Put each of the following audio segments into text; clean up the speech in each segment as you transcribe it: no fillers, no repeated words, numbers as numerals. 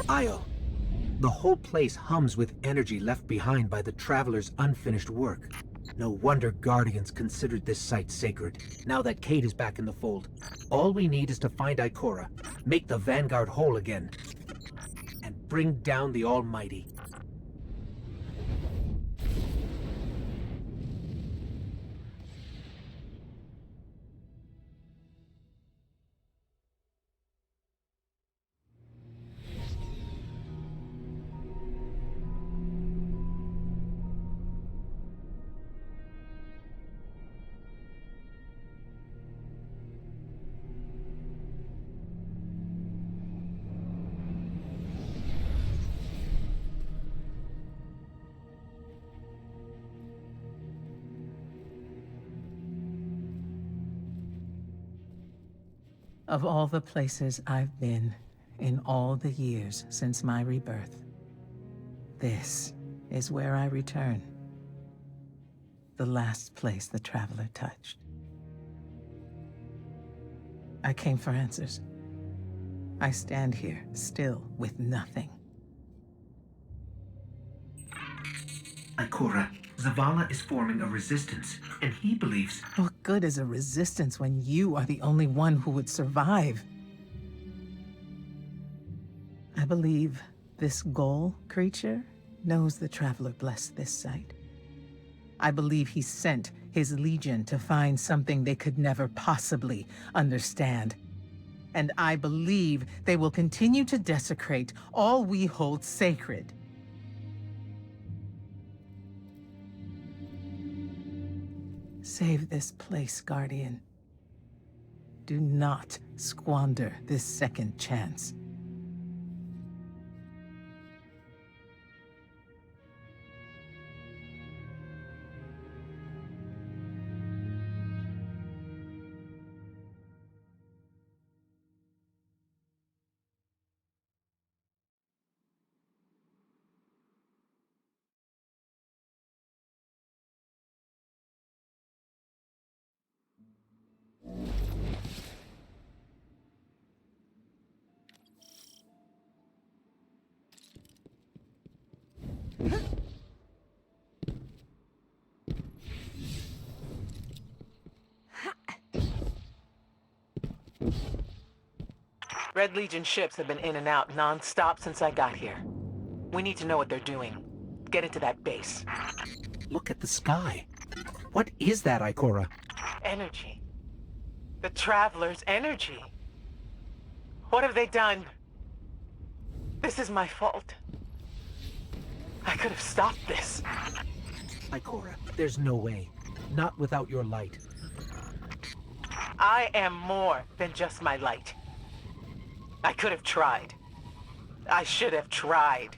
Io, the whole place hums with energy left behind by the Traveler's unfinished work. No wonder Guardians considered this site sacred, now that Cait is back in the fold. All we need is to find Ikora, make the Vanguard whole again, and bring down the Almighty. Of all the places I've been in all the years since my rebirth, this is where I return. The last place the Traveler touched. I came for answers. I stand here, still with nothing. Ikora, Zavala is forming a resistance, and he believes... What good is a resistance when you are the only one who would survive? I believe this Ghoul creature knows the Traveler blessed this site. I believe he sent his legion to find something they could never possibly understand. And I believe they will continue to desecrate all we hold sacred. Save this place, Guardian. Do not squander this second chance. Red Legion ships have been in and out non-stop since I got here. We need to know what they're doing. Get into that base. Look at the sky. What is that, Ikora? Energy. The Traveler's energy. What have they done? This is my fault. I could have stopped this. Ikora, there's no way. Not without your light. I am more than just my light. I could have tried. I should have tried.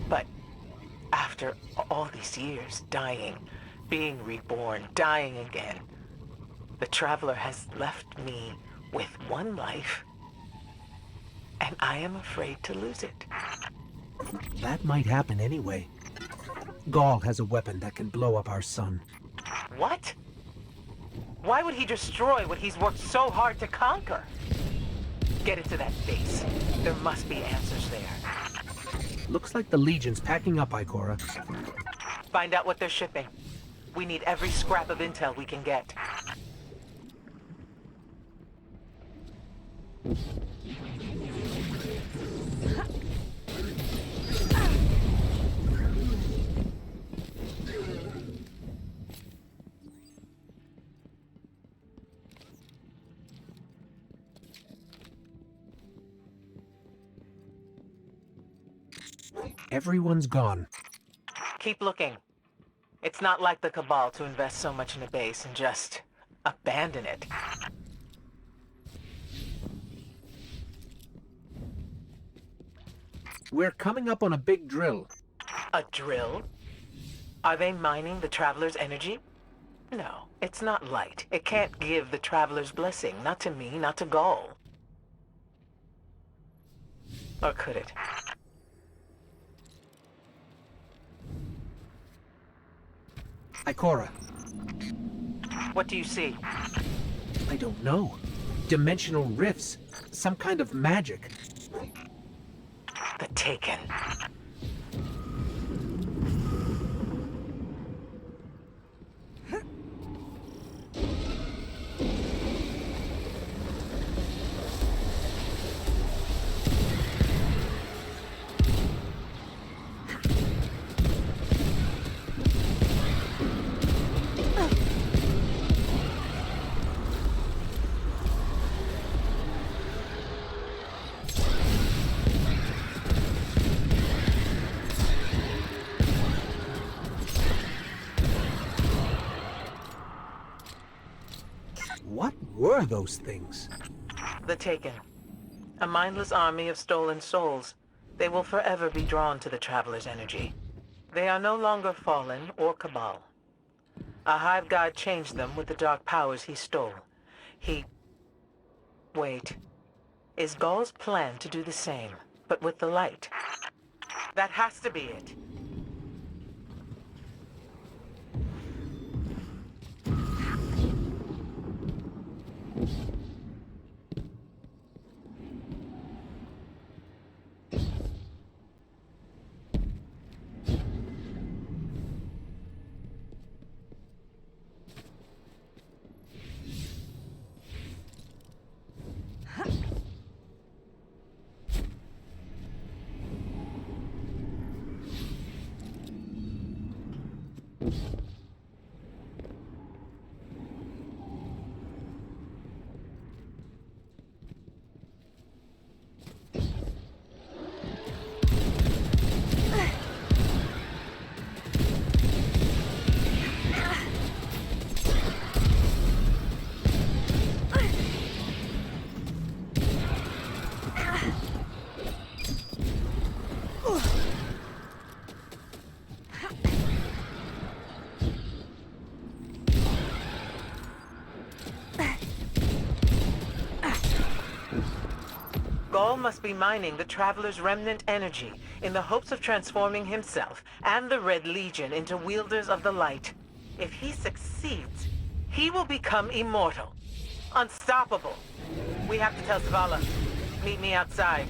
But after all these years, dying, being reborn, dying again, the Traveler has left me with one life, and I am afraid to lose it. That might happen anyway. Ghaul has a weapon that can blow up our sun. What? Why would he destroy what he's worked so hard to conquer? Get into that base. There must be answers there. Looks like the Legion's packing up, Ikora. Find out what they're shipping. We need every scrap of intel we can get. Everyone's gone. Keep looking. It's not like the Cabal to invest so much in a base and just abandon it. We're coming up on a big drill. A drill? Are they mining the Traveler's energy? No, it's not light. It can't give the Traveler's blessing. Not to me, not to Ghaul. Or could it? Ikora. What do you see? I don't know. Dimensional rifts. Some kind of magic. Taken. What were those things? The Taken. A mindless army of stolen souls. They will forever be drawn to the Traveler's energy. They are no longer Fallen or Cabal. A Hive God changed them with the dark powers he stole. Wait. Is Gaul's plan to do the same, but with the light? That has to be it. Gaul must be mining the Traveler's remnant energy in the hopes of transforming himself and the Red Legion into wielders of the light. If he succeeds, he will become immortal. Unstoppable. We have to tell Zavala. Meet me outside.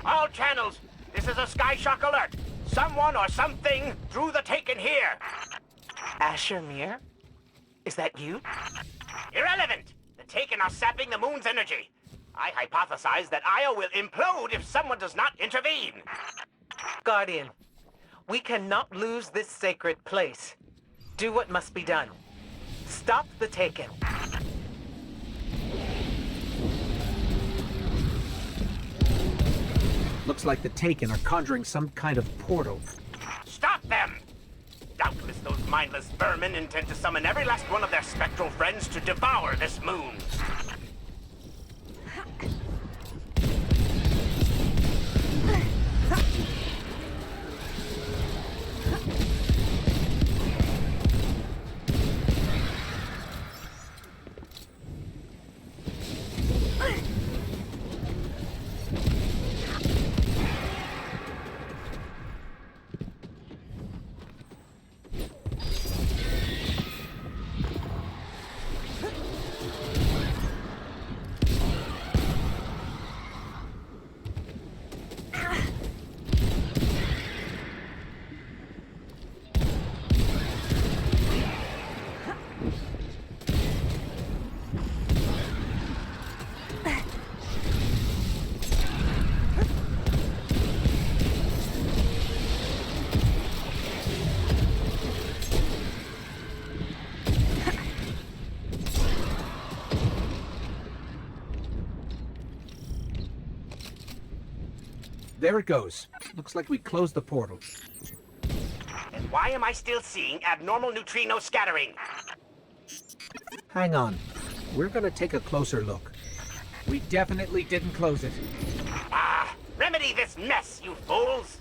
All channels, this is a Skyshock alert. Someone or something drew the Taken here. Asher Mir? Is that you? Irrelevant. The Taken are sapping the moon's energy. I hypothesize that Io will implode if someone does not intervene. Guardian, we cannot lose this sacred place. Do what must be done. Stop the Taken. Looks like the Taken are conjuring some kind of portal. Stop them! Doubtless those mindless vermin intend to summon every last one of their spectral friends to devour this moon. There it goes. Looks like we closed the portal. At Why am I still seeing abnormal neutrino scattering? Hang on. We're gonna take a closer look. We definitely didn't close it. Ah, remedy this mess, you fools!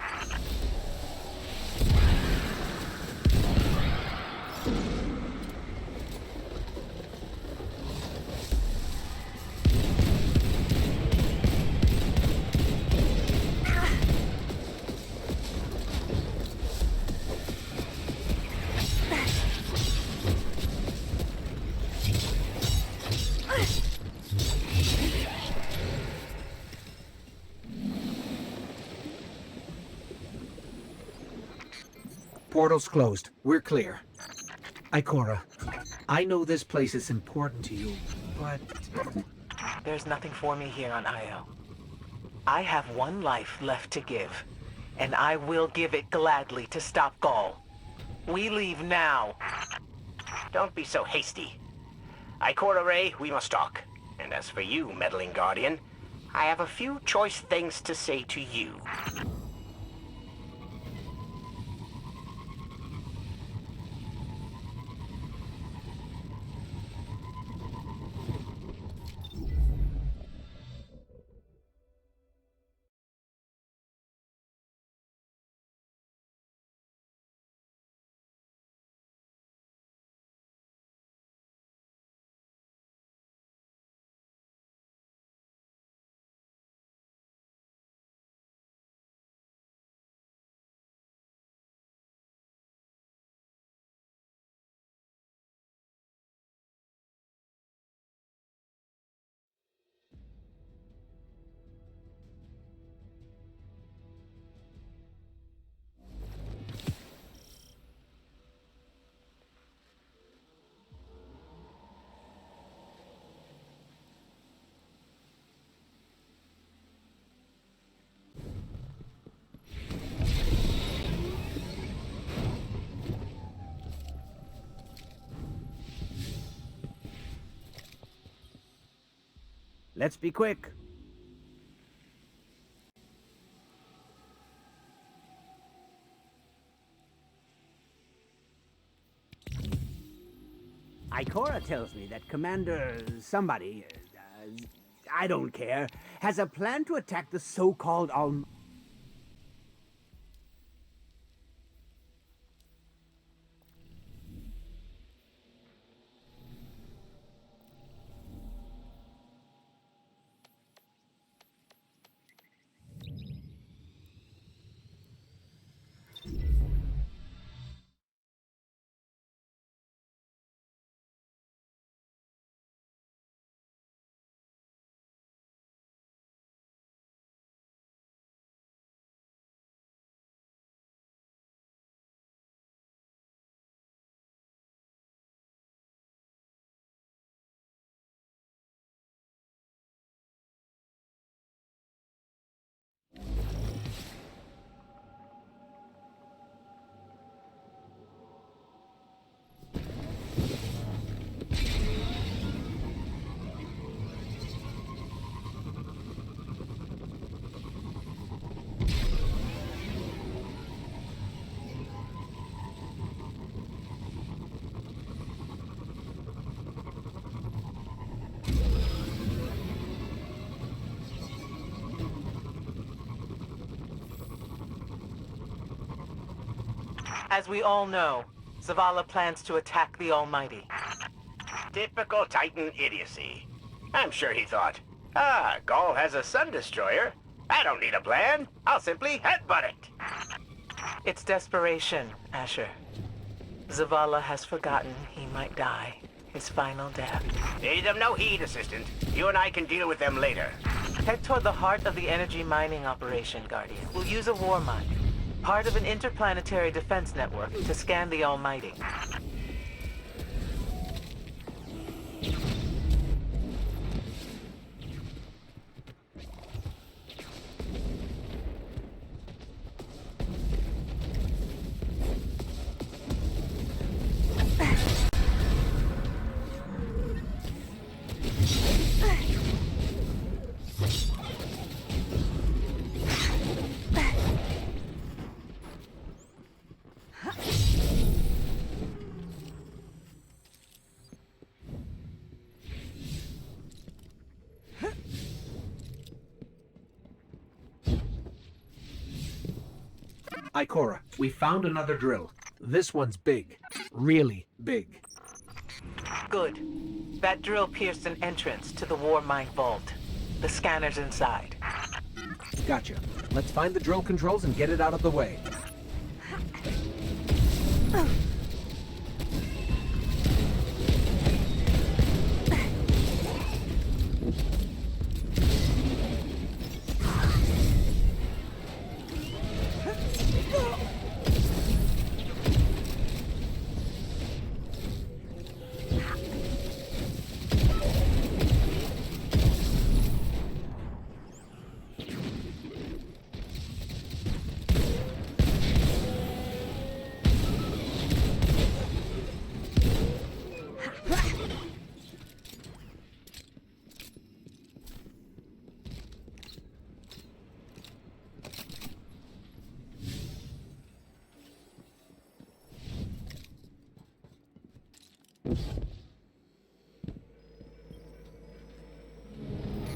Portal's closed. We're clear. Ikora, I know this place is important to you, but... There's nothing for me here on Io. I have one life left to give, and I will give it gladly to stop Gaul. We leave now. Don't be so hasty. Ikora Ray, we must talk. And as for you, meddling Guardian, I have a few choice things to say to you. Let's be quick. Ikora tells me that Commander somebody, I don't care, has a plan to attack the so-called As we all know, Zavala plans to attack the Almighty. Typical Titan idiocy. I'm sure he thought, Gaul has a Sun Destroyer. I don't need a plan. I'll simply headbutt it. It's desperation, Asher. Zavala has forgotten he might die. His final death. Pay them no heed, Assistant. You and I can deal with them later. Head toward the heart of the energy mining operation, Guardian. We'll use a war mine, part of an interplanetary defense network, to scan the Almighty. Ikora, we found another drill. This one's big. Really big. Good. That drill pierced an entrance to the War Mine Vault. The scanner's inside. Gotcha. Let's find the drill controls and get it out of the way.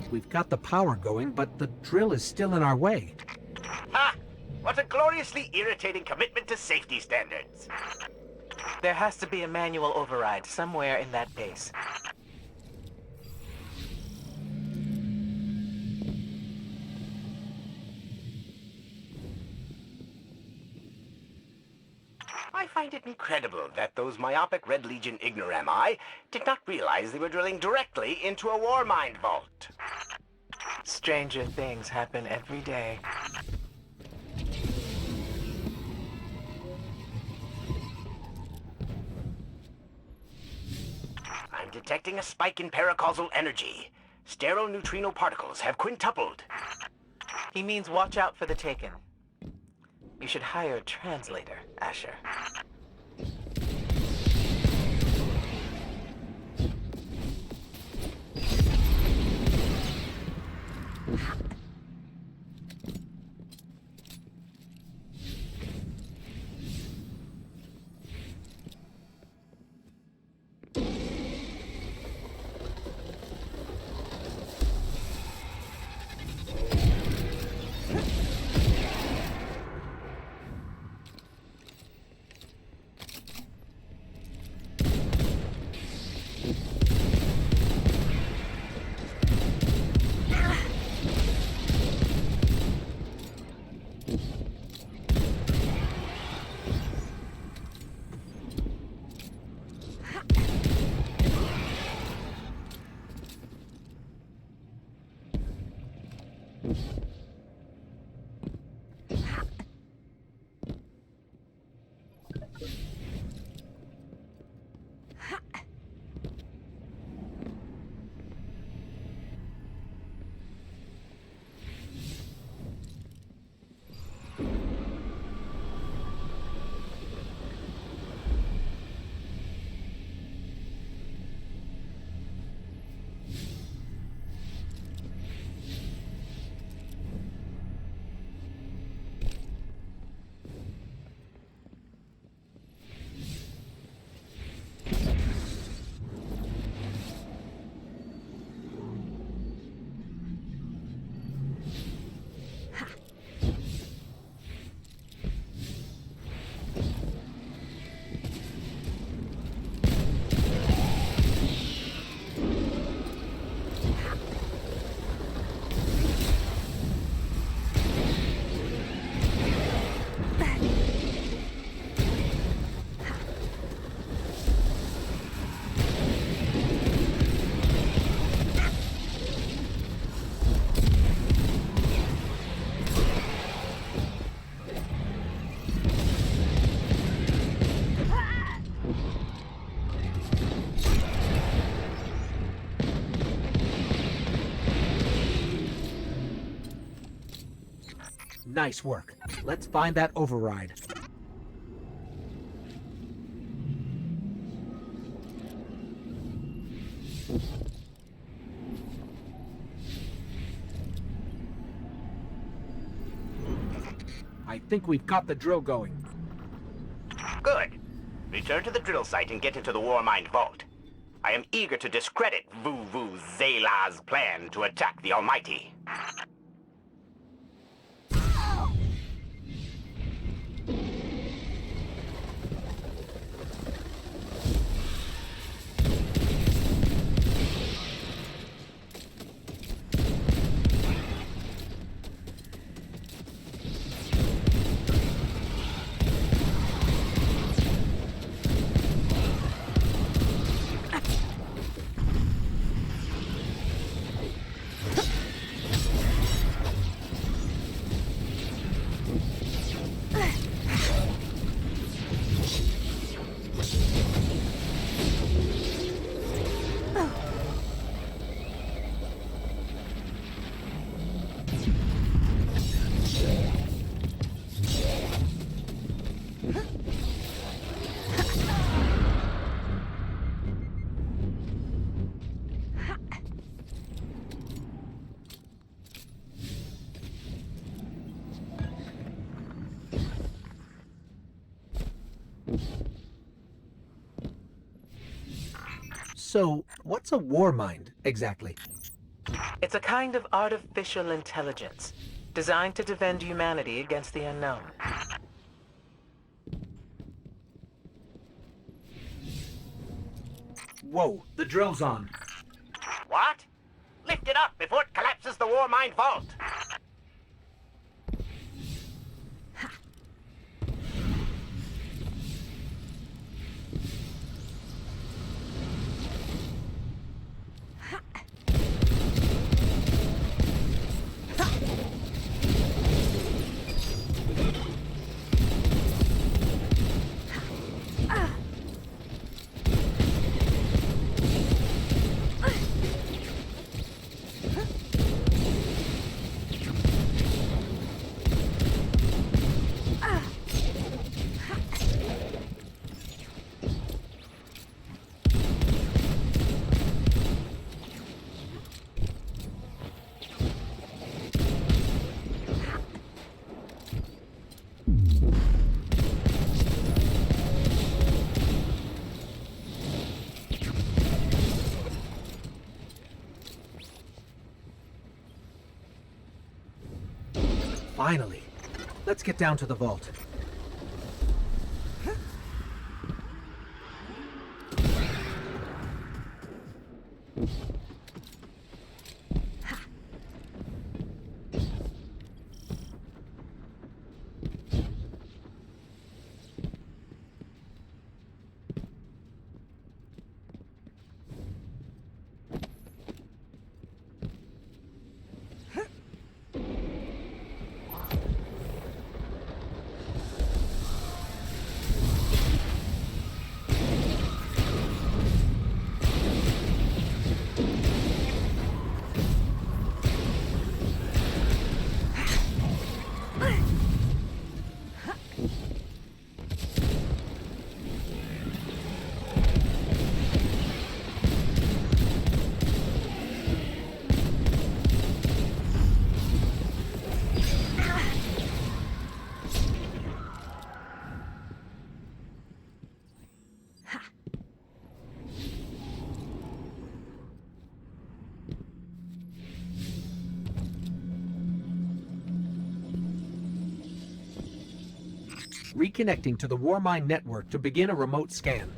We've got the power going, but the drill is still in our way. Ha! What a gloriously irritating commitment to safety standards. There has to be a manual override somewhere in that base. I find it incredible that those myopic Red Legion ignorami did not realize they were drilling directly into a war mine vault. Stranger things happen every day. I'm detecting a spike in paracausal energy. Sterile neutrino particles have quintupled. He means watch out for the Taken. You should hire a translator, Asher. Nice work. Let's find that override. I think we've got the drill going. Good. Return to the drill site and get into the war mine vault. I am eager to discredit Vu Zela's plan to attack the Almighty. So, what's a war mind, exactly? It's a kind of artificial intelligence, designed to defend humanity against the unknown. Whoa, the drill's on. What? Lift it up before it collapses the war mine vault. Finally. Let's get down to the vault. Reconnecting to the Warmind network to begin a remote scan.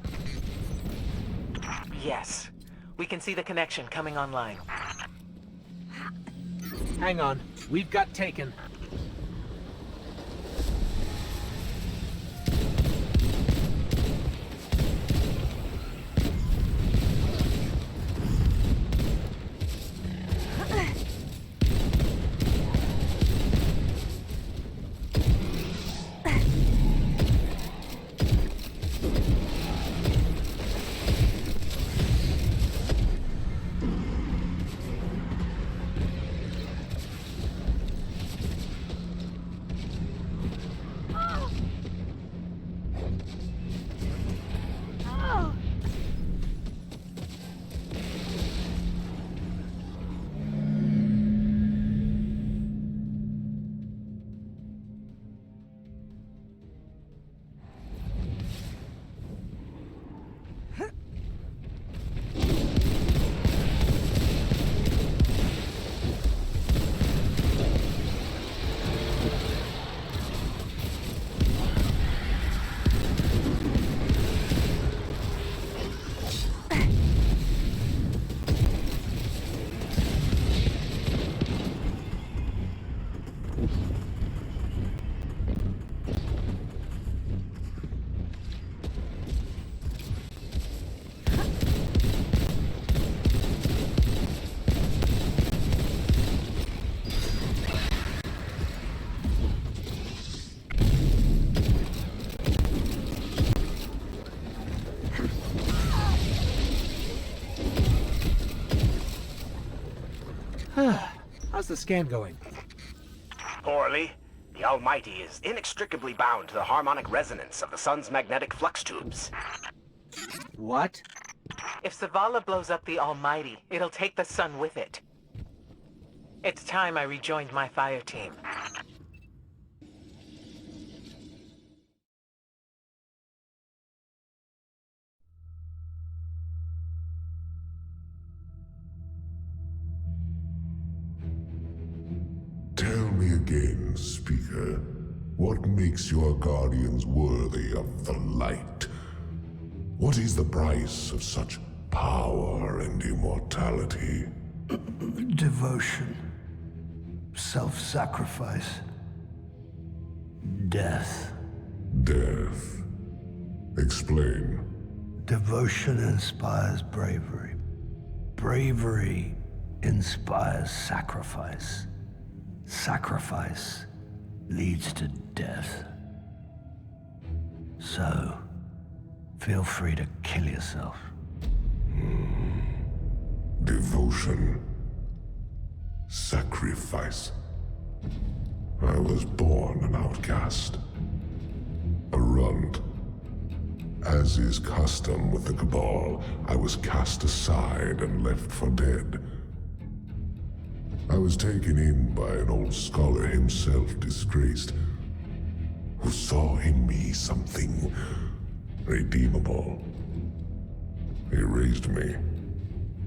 Yes. We can see the connection coming online. Hang on, we've got taken. How's the scan going? Poorly. The Almighty is inextricably bound to the harmonic resonance of the sun's magnetic flux tubes. What? If Zavala blows up the Almighty, it'll take the sun with it. It's time I rejoined my fire team. again, Speaker. What makes your guardians worthy of the light? What is the price of such power and immortality? Devotion. Self-sacrifice. Death. Death. Explain. Devotion inspires bravery. Bravery inspires sacrifice. Sacrifice leads to death. So, feel free to kill yourself. Devotion. Sacrifice. I was born an outcast. A runt. As is custom with the Cabal, I was cast aside and left for dead. I was taken in by an old scholar himself disgraced, who saw in me something redeemable. He raised me,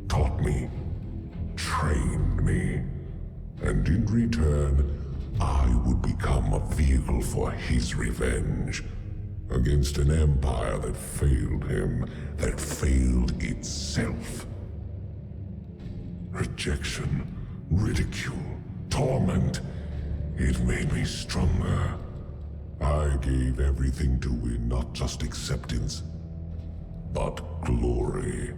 taught me, trained me, and in return, I would become a vehicle for his revenge against an empire that failed him, that failed itself. Rejection, ridicule, torment. It made me stronger. I gave everything to win not just acceptance, but glory.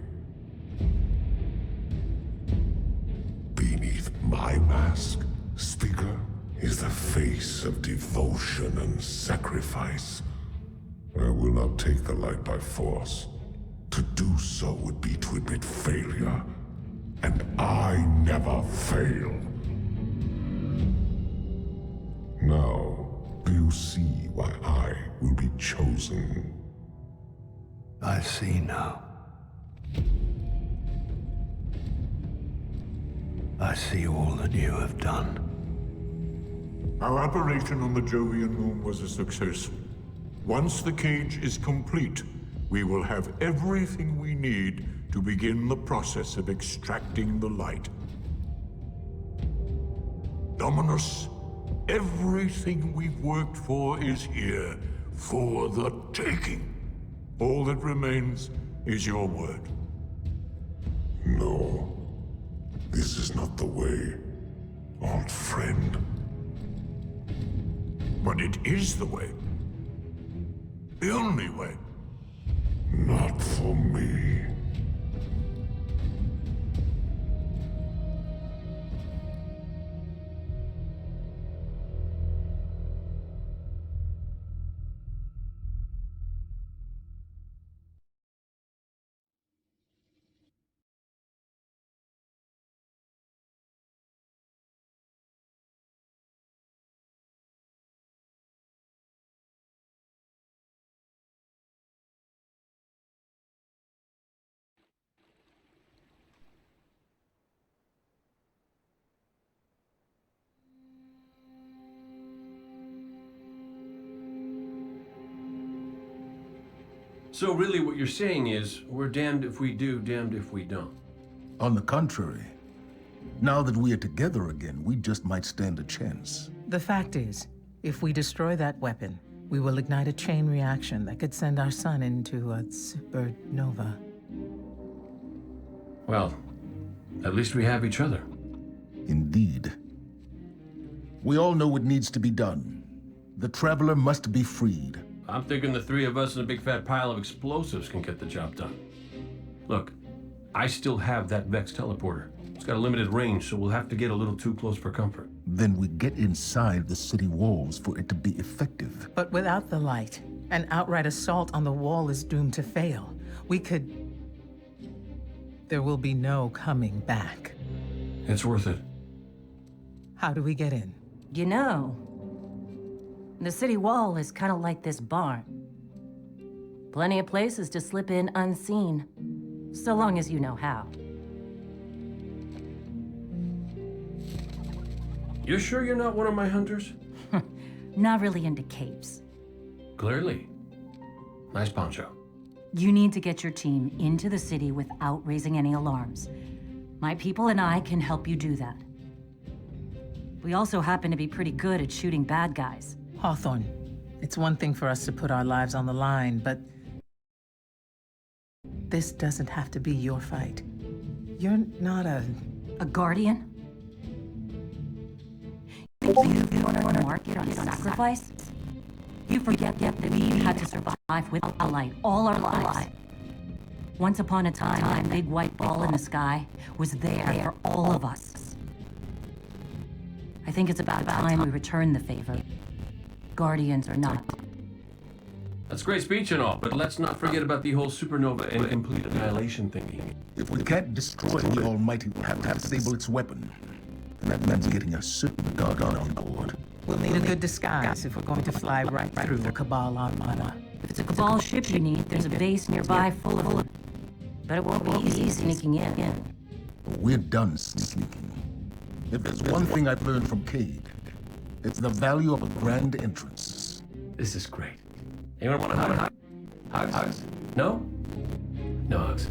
Beneath my mask, Speaker, is the face of devotion and sacrifice. I will not take the light by force. To do so would be to admit failure. And I never fail. Now, do you see why I will be chosen? I see now. I see all that you have done. Our operation on the Jovian moon was a success. Once the cage is complete, we will have everything we need to begin the process of extracting the light. Dominus, everything we've worked for is here, for the taking. All that remains is your word. No. This is not the way, old friend. But it is the way. The only way. Not for me. So really what you're saying is, we're damned if we do, damned if we don't. On the contrary, now that we are together again, we just might stand a chance. The fact is, if we destroy that weapon, we will ignite a chain reaction that could send our sun into a supernova. Well, at least we have each other. Indeed. We all know what needs to be done. The Traveler must be freed. I'm thinking the three of us in a big fat pile of explosives can get the job done. Look, I still have that Vex teleporter. It's got a limited range, so we'll have to get a little too close for comfort. Then we get inside the city walls for it to be effective. But without the light, an outright assault on the wall is doomed to fail. We could... There will be no coming back. It's worth it. How do we get in? You know, the city wall is kind of like this barn. Plenty of places to slip in unseen, so long as you know how. You sure you're not one of my hunters? Not really into capes. Clearly. Nice poncho. You need to get your team into the city without raising any alarms. My people and I can help you do that. We also happen to be pretty good at shooting bad guys. Hawthorne, it's one thing for us to put our lives on the line, but this doesn't have to be your fight. You're not a Guardian? You think you want to market on sacrifice? You forget that we had to survive with the light all our lives. Once upon a time, that big white ball in the sky was there for all of us. I think it's about time we return the favor. Guardians or not. That's a great speech and all, but let's not forget about the whole supernova and complete annihilation thingy. If we can't destroy the Almighty, we'll have to disable its weapon. And that means getting a certain Gargon on board. We'll need a good disguise if we're going to fly right through the Cabal Armada. If it's a Cabal ship you need, there's a base nearby full of... But it won't be easy sneaking in. We're done sneaking. If there's one thing I've learned from Cade, it's the value of a grand entrance. This is great. Anyone want a hug? Hugs? No? No hugs.